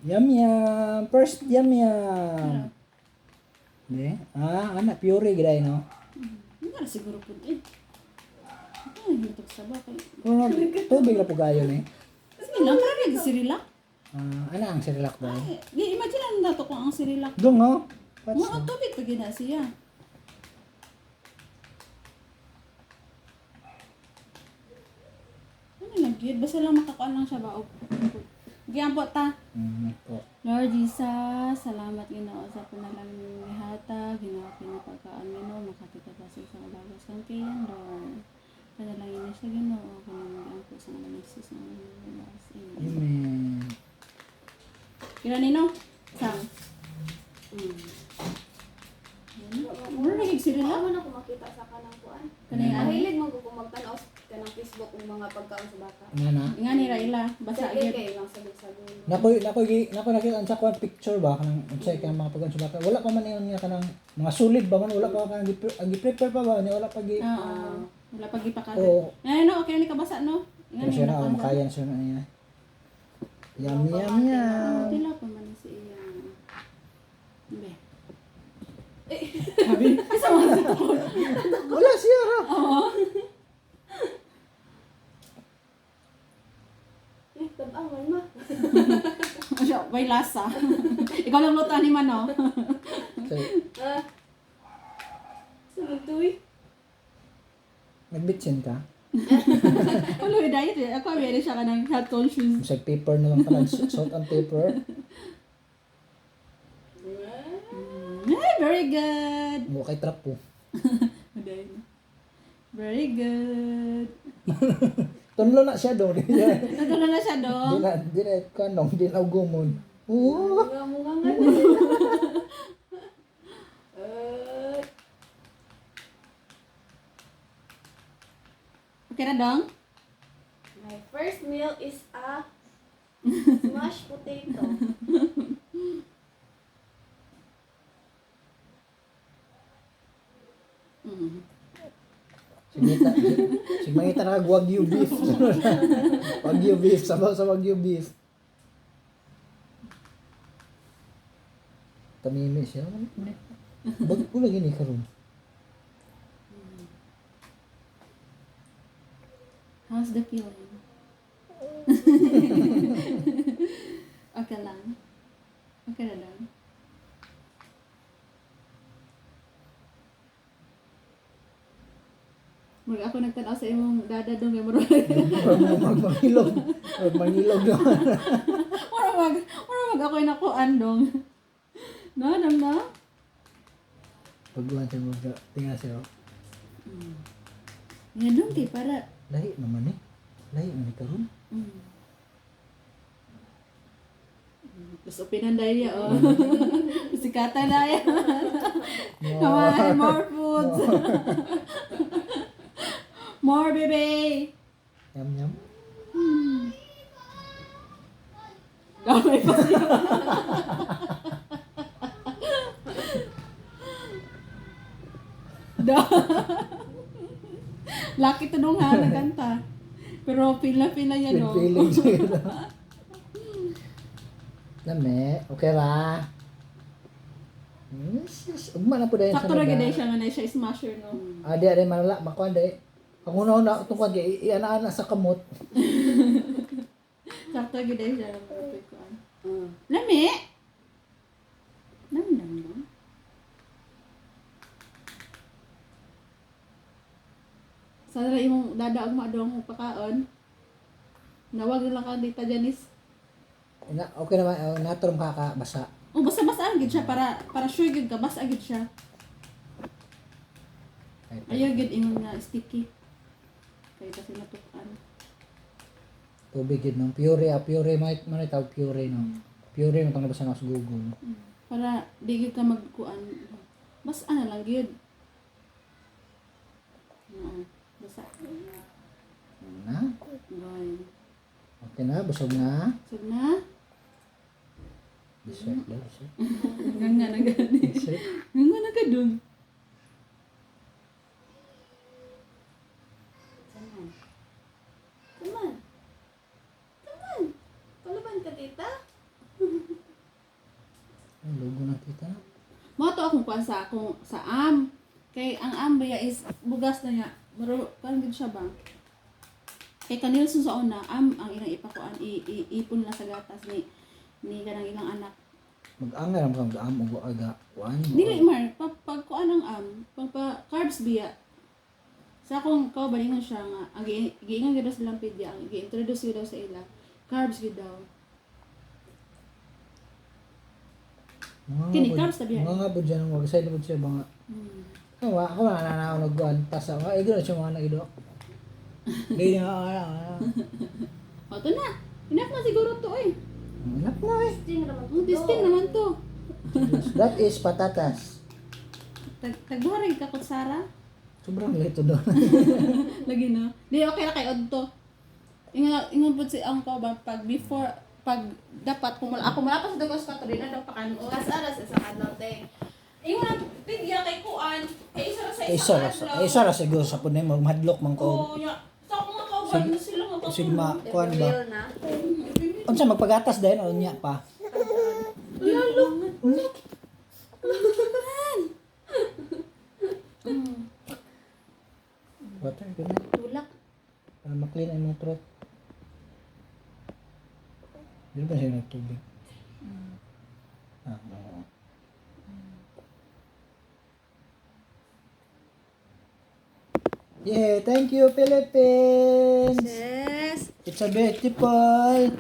Yum yum. First yum yum. Di? Anak pure gid no. Hindi na siguro po eh. Ay, hitok sa bakay. Pero tubig na po kayo ni. Sige lang, para kaya sirilak. Ano ang Cerelac daw? Ay, imagine ang dato kung ang sirilak. Dong oh. Mo ang tubig pag gina siya. Ano lang gid, basta lang makakuan lang siya ba og. Giyan po ta. Po. Lord Jesus, salamat Ginoo sa panalangin ni Hata, Ginoo kini pagkaan Ginoo makakita pa sa bagos kang tiyan Lord. Panalangin niya siya Ginoo kini ang po sa mga Jesus na namas. Amen. Kira nino? Sang. Mura na sila Ako na kumakita sa kanang kuan. Kanang Mahilig mo ko magtanaw sa kanang Facebook ng mga pagkaon sa bata. Nga na. nga ni Raila basa Sige gyud. kay lang sabi-sabi. Nako nakita ang sa kuan picture ba kanang check ang mga pagkaon sa bata. Wala pa man yun nga kanang mga solid ba man wala pa kanang gi-prepare pa ba ni wala pa gi. Wala pag ipakata. Oo. No, okay ni kabasa no. Nga Kasi ni na makayan siya na niya. Yum yum yum. Dila pa man si iya. Be. Sabi, isa mo sa tukod. Wala siya ra. Oo. Tab-awan ma. Siya, may lasa. Ikaw lang luto ni man no. So, Sumutoy. nagbitsin ka. Wala yung diet eh. Ako meron siya ka ng health conscious. Sa paper na lang pala salt and paper. Ay, very good. Mo kay trap po. Very good. Tunlo na siya do. Di Natulo na siya dong. na kanong di na gumon. Oo. Munga-munga nga. Okay na dong? My first meal is a mashed potato. Sigmangita na wagyu beef. Wagyu beef, sabaw sa wagyu beef. Tamimi siya. Bag ko lagi ni karon. How's the feeling? Okay lang. Okay na dong. Mag ako nagtanaw sa imong dada dong kay murag. Magmangilog. Magmangilog naman. Mura mag ako nakuan dong. No, dong no? Pagbuhan siya mo tingnan siya. Nga dong kay para. Lahi naman eh. Lahi naman ni karon. Gusto pinanday niya, oh. Sikata na yan. Come on, more foods. More, baby. Yum yum. Gamay pa siya. Lucky to nung ha, nagkanta. Pero pila yan, no? Feeling siya. Lame, okay ra. Yes. Ugma na po dahil Sakto na ganda siya nga na siya smasher, no? Adi adi malala makuan dai. Ako na tungkod gi ana sa kamot. Sakto na ganda siya. Lami! Lami no? Sana imong dada ugma dong pakaon. Nawag nila ka dita Janice. Okay naman natrom ka basa. Oh, basta-basa gid siya para sure gid ka basta gid siya. Ayaw gid ingon nga sticky. Kay kasi natukan. Tubig gid no. Pure might man tawag pure no. Pure mo tang nabasa na sa Google. Para di gid ka magkuan. Basta na lang gid. Oo. Basta. Na? Goy. Okay na, busog na. Sug na. Dessert daw siya. Nga na gani. Dessert. Nga na ka dun. Come on. Palaban ka, tita. ka na. Mo to akong kuan sa akong sa am. Kay ang am baya is bugas na niya. Pero kan gid siya ba? Kay kanilson sa una am ang ilang ipakuan ipon na sa gatas ni kanang ilang anak. Mag-angar ang mag-am o aga. Kuan. Dili mar pag kuan ang am, pag carbs biya. Sa akong kaubalingon siya nga ang giingon gid sa lampidya, ang gi-introduce gid daw sa ila. Carbs gid daw. Kini carbs tabi. Mga budyan ang wag side siya mga. Ako na nananaw nagkuan tas ako igro siya mga nagido. Dili nga. O to na. Enough na siguro to eh. Anak na eh. Testing naman to. Testing naman to. That is patatas. Tagbuharig ka kutsara. Sobrang lito doon. Lagi na. Di okay ra kay odto. Ingon pud si ang ko ba pag before pag dapat kung ako malapas daw sa kato din daw pakanon. Kasaras sa adlaw te. Ingon ang pidya kay kuan. Kay isa ra sa Isa ra siguro sa punay magmadlok man ko. Oh, ya. Sa ako mga kauban na sila nga Sige ma kuan ba. Real na. Unsa magpagatas dayon o nya pa. Lalo. Water gani. Tulak. Para maklin ang mga throat. Dili ba siya nagtubig? Oo. Yeah, thank you Philippines. Yes. It's a beautiful